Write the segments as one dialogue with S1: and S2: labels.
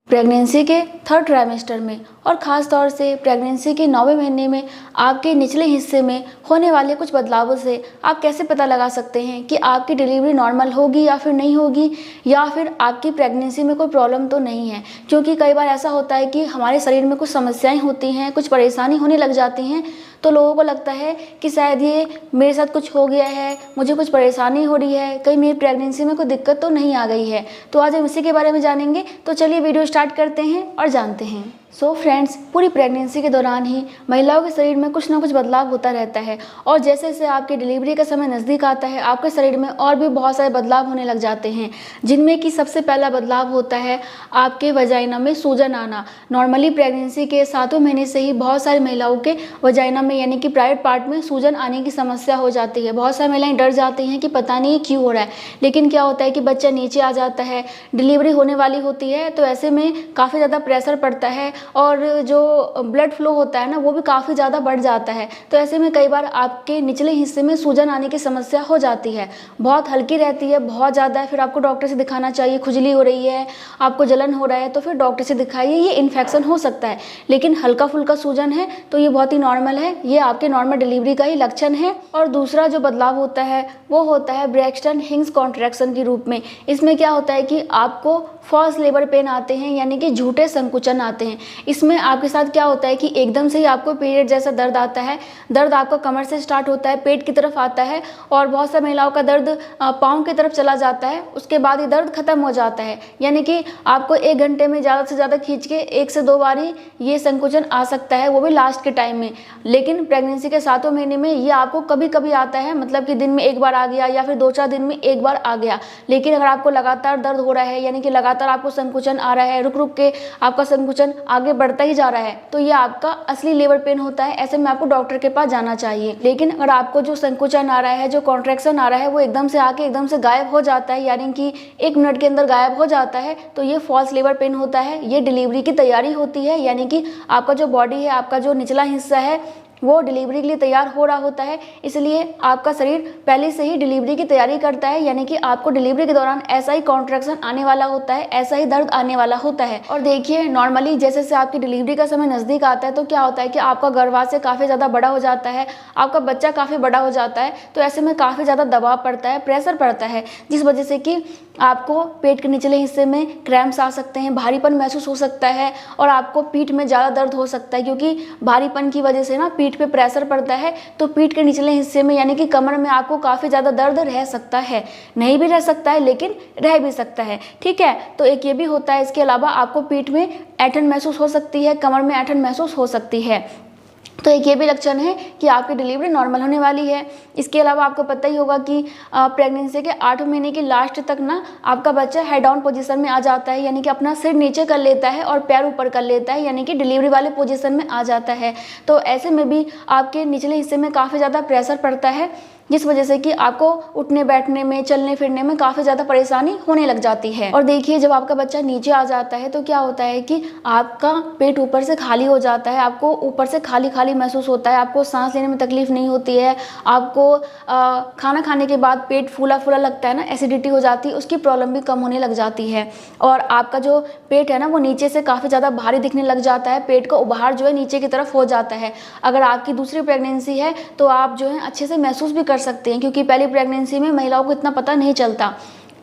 S1: Pregnancy के third trimester में और ख़ास तौर से प्रेगनेंसी के 9वें महीने में आपके निचले हिस्से में होने वाले कुछ बदलावों से आप कैसे पता लगा सकते हैं कि आपकी डिलीवरी नॉर्मल होगी या फिर नहीं होगी, या फिर आपकी प्रेगनेंसी में कोई प्रॉब्लम तो नहीं है। क्योंकि कई बार ऐसा होता है कि हमारे शरीर में कुछ समस्याएं होती हैं, कुछ परेशानी होने लग जाती हैं, तो लोगों को लगता है कि शायद ये मेरे साथ कुछ हो गया है, मुझे कुछ परेशानी हो रही है, कहीं मेरी प्रेगनेंसी में कोई दिक्कत तो नहीं आ गई है। तो आज हम इसी के बारे में जानेंगे। तो चलिए वीडियो स्टार्ट करते हैं और जानते हैं। सो फ्रेंड्स, पूरी प्रेगनेंसी के दौरान ही महिलाओं के शरीर में कुछ ना कुछ बदलाव होता रहता है, और जैसे जैसे आपकी डिलीवरी का समय नज़दीक आता है आपके शरीर में और भी बहुत सारे बदलाव होने लग जाते हैं, जिनमें कि सबसे पहला बदलाव होता है आपके वजाइना में सूजन आना। नॉर्मली प्रेगनेंसी के 7वें महीने से ही बहुत सारी महिलाओं के वजाइना में यानी कि प्राइवेट पार्ट में सूजन आने की समस्या हो जाती है। बहुत सारी महिलाएं डर जाती हैं कि पता नहीं क्यों हो रहा है, लेकिन क्या होता है कि बच्चा नीचे आ जाता है, डिलीवरी होने वाली होती है, तो ऐसे में काफ़ी ज़्यादा प्रेशर पड़ता है और जो ब्लड फ्लो होता है ना वो भी काफ़ी ज़्यादा बढ़ जाता है। तो ऐसे में कई बार आपके निचले हिस्से में सूजन आने की समस्या हो जाती है। बहुत हल्की रहती है, बहुत ज़्यादा है, फिर आपको डॉक्टर से दिखाना चाहिए। खुजली हो रही है, आपको जलन हो रहा है, तो फिर डॉक्टर से दिखाइए। ये इन्फेक्शन हो सकता है, लेकिन हल्का फुल्का सूजन है तो ये बहुत ही नॉर्मल है, ये आपके नॉर्मल डिलीवरी का ही लक्षण है। और दूसरा जो बदलाव होता है वो होता है ब्रैक्सटन हिंज कॉन्ट्रैक्शन के रूप में। इसमें क्या होता है कि आपको फॉल्स लेबर पेन आते हैं, यानी कि झूठे संकुचन आते हैं। इसमें आपके साथ क्या होता है कि एकदम से ही आपको पीरियड जैसा दर्द आता है। दर्द आपका कमर से स्टार्ट होता है, पेट की तरफ आता है, और बहुत सारी महिलाओं का दर्द पाँव की तरफ चला जाता है। उसके बाद ये दर्द खत्म हो जाता है, यानी कि आपको 1 घंटे में ज़्यादा से ज़्यादा खींच के 1 से 2 बार ही ये संकुचन आ सकता है, वो भी लास्ट के टाइम में। लेकिन प्रेगनेंसी के 7वें महीने में ये आपको कभी कभी आता है, मतलब कि दिन में 1 बार आ गया या फिर 2-4 दिन में 1 बार आ गया। लेकिन अगर आपको लगातार दर्द हो रहा है, यानी कि लगातार आपको संकुचन आ रहा है, रुक रुक के आपका संकुचन आगे बढ़ता ही जा रहा है, तो ये आपका असली लेबर पेन होता है। ऐसे में आपको डॉक्टर के पास जाना चाहिए। लेकिन अगर आपको जो संकुचन आ रहा है, जो कॉन्ट्रैक्शन आ रहा है, वो एकदम से आके एकदम से गायब हो जाता है, यानी कि 1 मिनट के अंदर गायब हो जाता है, तो ये फॉल्स लेबर पेन होता है। ये डिलीवरी की तैयारी होती है, यानी कि आपका जो बॉडी है, आपका जो निचला हिस्सा है, वो डिलीवरी के लिए तैयार हो रहा होता है। इसलिए आपका शरीर पहले से ही डिलीवरी की तैयारी करता है, यानी कि आपको डिलीवरी के दौरान ऐसा ही कॉन्ट्रैक्शन आने वाला होता है, ऐसा ही दर्द आने वाला होता है। और देखिए, नॉर्मली जैसे जैसे आपकी डिलीवरी का समय नज़दीक आता है तो क्या होता है कि आपका गर्भाशय काफ़ी ज़्यादा बड़ा हो जाता है, आपका बच्चा काफ़ी बड़ा हो जाता है, तो ऐसे में काफ़ी ज़्यादा दबाव पड़ता है, प्रेशर पड़ता है, जिस वजह से कि आपको पेट के निचले हिस्से में क्रैम्प्स आ सकते हैं, भारीपन महसूस हो सकता है, और आपको पीठ में ज़्यादा दर्द हो सकता है, क्योंकि भारीपन की वजह से ना पीठ पे प्रेशर पड़ता है, तो पीठ के निचले हिस्से में यानी कि कमर में आपको काफ़ी ज़्यादा दर्द रह सकता है। नहीं भी रह सकता है, लेकिन रह भी सकता है, ठीक है। तो एक ये भी होता है। इसके अलावा आपको पीठ में ऐंठन महसूस हो सकती है, कमर में ऐंठन महसूस हो सकती है। तो एक ये भी लक्षण है कि आपकी डिलीवरी नॉर्मल होने वाली है। इसके अलावा आपको पता ही होगा कि प्रेगनेंसी के 8वें महीने के लास्ट तक ना आपका बच्चा हेड डाउन पोजीशन में आ जाता है, यानी कि अपना सिर नीचे कर लेता है और पैर ऊपर कर लेता है, यानी कि डिलीवरी वाले पोजीशन में आ जाता है। तो ऐसे में भी आपके निचले हिस्से में काफ़ी ज़्यादा प्रेशर पड़ता है, जिस वजह से कि आपको उठने बैठने में, चलने फिरने में काफ़ी ज़्यादा परेशानी होने लग जाती है। और देखिए, जब आपका बच्चा नीचे आ जाता है तो क्या होता है कि आपका पेट ऊपर से खाली हो जाता है, आपको ऊपर से खाली खाली महसूस होता है, आपको सांस लेने में तकलीफ नहीं होती है, आपको खाना खाने के बाद पेट फूला फूला लगता है ना, एसिडिटी हो जाती है, उसकी प्रॉब्लम भी कम होने लग जाती है। और आपका जो पेट है ना वो नीचे से काफ़ी ज़्यादा भारी दिखने लग जाता है, पेट का उभार जो है नीचे की तरफ हो जाता है। अगर आपकी दूसरी प्रेगनेंसी है तो आप जो है अच्छे से महसूस भी कर सकते हैं, क्योंकि पहली प्रेगनेंसी में महिलाओं को इतना पता नहीं चलता,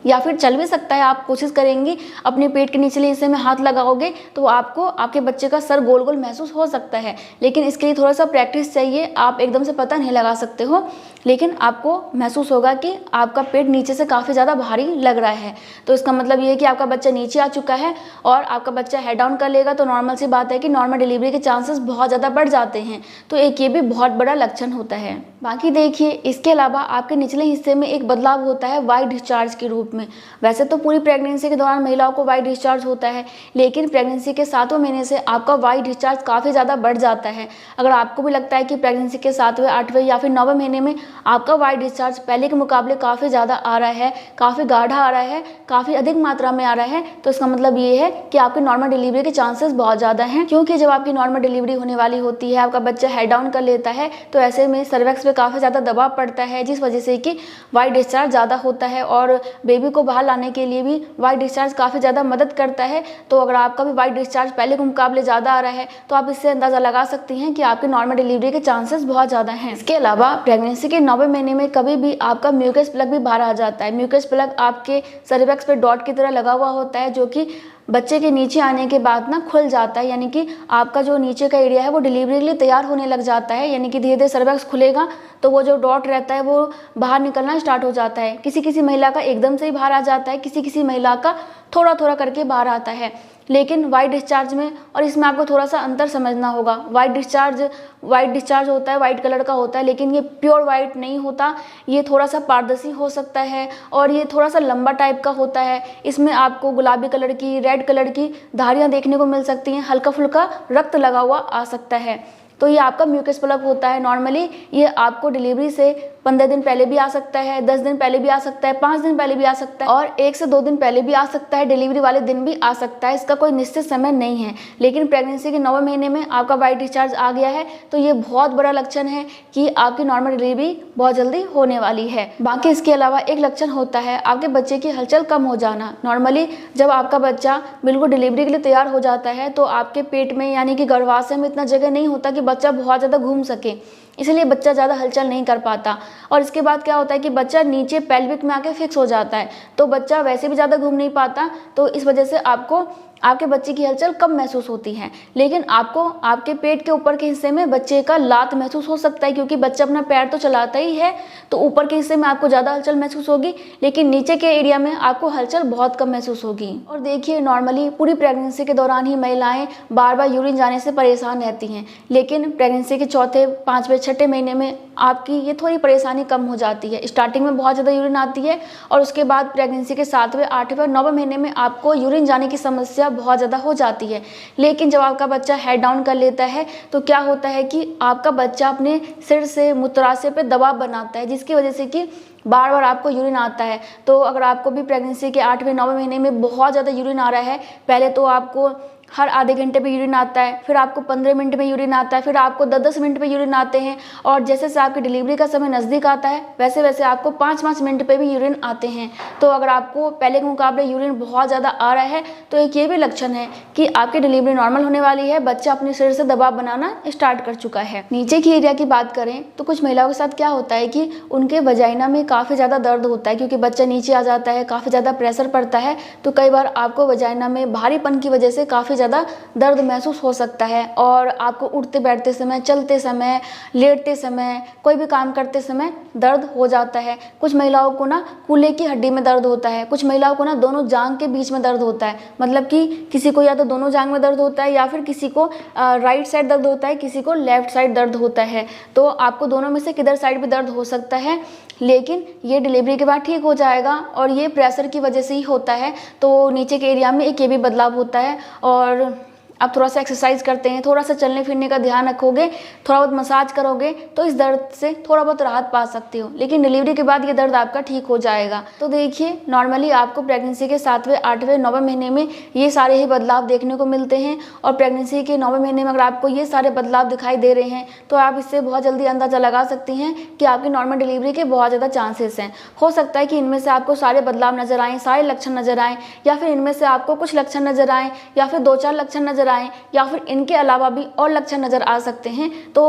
S1: या फिर चल भी सकता है। आप कोशिश करेंगी, अपने पेट के निचले हिस्से में हाथ लगाओगे तो आपको आपके बच्चे का सर गोल गोल महसूस हो सकता है, लेकिन इसके लिए थोड़ा सा प्रैक्टिस चाहिए। आप एकदम से पता नहीं लगा सकते हो, लेकिन आपको महसूस होगा कि आपका पेट नीचे से काफ़ी ज़्यादा भारी लग रहा है। तो इसका मतलब ये है कि आपका बच्चा नीचे आ चुका है और आपका बच्चा हेड डाउन कर लेगा, तो नॉर्मल सी बात है कि नॉर्मल डिलीवरी के चांसेस बहुत ज़्यादा बढ़ जाते हैं। तो एक ये भी बहुत बड़ा लक्षण होता है। बाकी देखिए, इसके अलावा आपके निचले हिस्से में एक बदलाव होता है वाइट डिस्चार्ज के रूप में। वैसे तो पूरी प्रेगनेंसी के दौरान महिलाओं को वाइट डिस्चार्ज होता है, लेकिन प्रेगनेंसी के 7वें महीने से आपका वाइट डिस्चार्ज काफ़ी ज़्यादा बढ़ जाता है। अगर आपको भी लगता है कि प्रेगनेंसी के 7वें, 8वें या फिर 9वें महीने में आपका वाइट डिस्चार्ज पहले के मुकाबले काफ़ी ज़्यादा आ रहा है, काफ़ी गाढ़ा आ रहा है, काफ़ी अधिक मात्रा में आ रहा है, तो इसका मतलब ये है कि आपकी नॉर्मल डिलीवरी के चांसेस बहुत ज़्यादा हैं। क्योंकि जब आपकी नॉर्मल डिलीवरी होने वाली होती है, आपका बच्चा हेड डाउन कर लेता है, तो ऐसे में सर्वेक्स पे काफ़ी ज़्यादा दबाव पड़ता है, जिस वजह से कि वाइट डिस्चार्ज ज़्यादा होता है और बेबी को बाहर लाने के लिए भी वाइट डिस्चार्ज काफ़ी ज़्यादा मदद करता है। तो अगर आपका भी वाइट डिस्चार्ज पहले के मुकाबले ज़्यादा आ रहा है तो आप इससे अंदाज़ा लगा सकती हैं कि आपके नॉर्मल डिलीवरी के चांसेस बहुत ज़्यादा हैं। इसके अलावा प्रेगनेंसी के 9वें महीने में कभी भी आपका म्यूकस प्लग भी बाहर आ जाता है। म्यूकस प्लग आपके सर्विक्स पे डॉट की तरह लगा हुआ होता है, जो कि बच्चे के नीचे आने के बाद ना खुल जाता है, यानी कि आपका जो नीचे का एरिया है वो डिलीवरी के लिए तैयार होने लग जाता है। यानी कि धीरे धीरे सर्विक्स खुलेगा तो वो जो डॉट रहता है वो बाहर निकलना स्टार्ट हो जाता है। किसी किसी महिला का एकदम से ही बाहर आ जाता है, किसी किसी महिला का थोड़ा थोड़ा करके बाहर आता है। लेकिन वाइट डिस्चार्ज में, और इसमें आपको थोड़ा सा अंतर समझना होगा, वाइट डिस्चार्ज होता है, वाइट कलर का होता है, लेकिन ये प्योर वाइट नहीं होता, ये थोड़ा सा पारदर्शी हो सकता है और ये थोड़ा सा लंबा टाइप का होता है। इसमें आपको गुलाबी कलर की, रेड कलर की धारियाँ देखने को मिल सकती हैं, हल्का फुल्का रक्त लगा हुआ आ सकता है। तो ये आपका म्यूकस प्लग होता है। नॉर्मली ये आपको डिलीवरी से 15 दिन पहले भी आ सकता है, 10 दिन पहले भी आ सकता है, 5 दिन पहले भी आ सकता है और 1 से 2 दिन पहले भी आ सकता है, डिलीवरी वाले दिन भी आ सकता है। इसका कोई निश्चित समय नहीं है। लेकिन प्रेगनेंसी के 9वें महीने में आपका वाइट डिस्चार्ज आ गया है तो ये बहुत बड़ा लक्षण है कि आपकी नॉर्मल डिलीवरी बहुत जल्दी होने वाली है। बाकी इसके अलावा एक लक्षण होता है आपके बच्चे की हलचल कम हो जाना। नॉर्मली जब आपका बच्चा बिल्कुल डिलीवरी के लिए तैयार हो जाता है तो आपके पेट में यानी कि गर्भाशय में इतना जगह नहीं होता कि बच्चा बहुत ज़्यादा घूम सके, इसलिए बच्चा ज़्यादा हलचल नहीं कर पाता। और इसके बाद क्या होता है कि बच्चा नीचे पेल्विक में आके फिक्स हो जाता है, तो बच्चा वैसे भी ज़्यादा घूम नहीं पाता। तो इस वजह से आपको आपके बच्चे की हलचल कम महसूस होती है। लेकिन आपको आपके पेट के ऊपर के हिस्से में बच्चे का लात महसूस हो सकता है, क्योंकि बच्चा अपना पैर तो चलाता ही है, तो ऊपर के हिस्से में आपको ज़्यादा हलचल महसूस होगी, लेकिन नीचे के एरिया में आपको हलचल बहुत कम महसूस होगी। और देखिए, नॉर्मली पूरी प्रेगनेंसी के दौरान ही महिलाएं बार बार यूरिन जाने से परेशान रहती हैं, लेकिन प्रेगनेंसी के चौथे, 5वें, 6ठे महीने में आपकी ये थोड़ी परेशानी कम हो जाती है। स्टार्टिंग में बहुत ज़्यादा यूरिन आती है और उसके बाद प्रेगनेंसी के 7वें, 8वें और 9वें महीने में आपको यूरिन जाने की समस्या बहुत ज़्यादा हो जाती है। लेकिन जब आपका बच्चा हेड डाउन कर लेता है तो क्या होता है कि आपका बच्चा अपने सिर से मूत्राशय पे दबाव बनाता है, जिसकी वजह से कि बार बार आपको यूरिन आता है। तो अगर आपको भी प्रेगनेंसी के 8वें, 9वें महीने में बहुत ज़्यादा यूरिन आ रहा है, पहले तो आपको हर आधे घंटे पे यूरिन आता है, फिर आपको 15 मिनट में यूरिन आता है, फिर आपको 10-10 मिनट पे यूरिन आते हैं, और जैसे जैसे आपकी डिलीवरी का समय नज़दीक आता है वैसे वैसे आपको 5-5 मिनट पे भी यूरिन आते हैं। तो अगर आपको पहले के मुकाबले यूरिन बहुत ज़्यादा आ रहा है तो एक ये भी लक्षण है कि आपकी डिलीवरी नॉर्मल होने वाली है, बच्चा अपने सिर से दबाव बनाना स्टार्ट कर चुका है। नीचे की एरिया की बात करें तो कुछ महिलाओं के साथ क्या होता है कि उनके वजाइना में काफ़ी ज़्यादा दर्द होता है, क्योंकि बच्चा नीचे आ जाता है, काफ़ी ज़्यादा प्रेशर पड़ता है, तो कई बार आपको वजाइना में भारीपन की वजह से काफ़ी ज़्यादा दर्द महसूस हो सकता है और आपको उठते बैठते समय, चलते समय, लेटते समय, कोई भी काम करते समय दर्द हो जाता है। कुछ महिलाओं को ना कूल्हे की हड्डी में दर्द होता है, कुछ महिलाओं को ना दोनों जांघ के बीच में दर्द होता है, मतलब कि किसी को या तो दोनों जांघ में दर्द होता है या फिर किसी को राइट साइड दर्द होता है, किसी को लेफ्ट साइड दर्द होता है। तो आपको दोनों में से किधर साइड भी दर्द हो सकता है, लेकिन ये डिलीवरी के बाद ठीक हो जाएगा और ये प्रेशर की वजह से ही होता है। तो नीचे के एरिया में एक ये भी बदलाव होता है। और आप थोड़ा सा एक्सरसाइज करते हैं, थोड़ा सा चलने फिरने का ध्यान रखोगे, थोड़ा बहुत मसाज करोगे तो इस दर्द से थोड़ा बहुत राहत पा सकते हो, लेकिन डिलीवरी के बाद ये दर्द आपका ठीक हो जाएगा। तो देखिए, नॉर्मली आपको प्रेगनेंसी के 7वें, 8वें, 9वें महीने में ये सारे ही बदलाव देखने को मिलते हैं। और प्रेगनेंसी के 9वें महीने में अगर आपको ये सारे बदलाव दिखाई दे रहे हैं तो आप इससे बहुत जल्दी अंदाज़ा लगा सकती हैं कि आपकी नॉर्मल डिलीवरी के बहुत ज़्यादा चांसेस हैं। हो सकता है कि इनमें से आपको सारे बदलाव नजर आएँ, सारे लक्षण नजर आएँ, या फिर इनमें से आपको कुछ लक्षण नजर आएँ, या फिर 2-4 लक्षण नजर आएँ, या फिर इनके अलावा भी और लक्षण नज़र आ सकते हैं। तो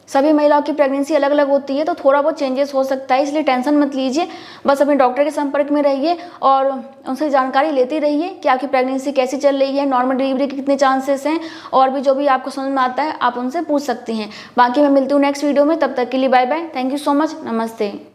S1: सभी महिलाओं की प्रेगनेंसी अलग अलग होती है, तो थोड़ा बहुत चेंजेस हो सकता है, इसलिए टेंशन मत लीजिए। बस अपने डॉक्टर के संपर्क में रहिए और उनसे जानकारी लेती रहिए कि आपकी प्रेगनेंसी कैसी चल रही है, नॉर्मल डिलीवरी के कितने चांसेस हैं, और भी जो भी आपको समझ में आता है आप उनसे पूछ सकती हैं। बाकी मैं मिलती हूँ नेक्स्ट वीडियो में, तब तक के लिए bye bye. Thank you so much. नमस्ते।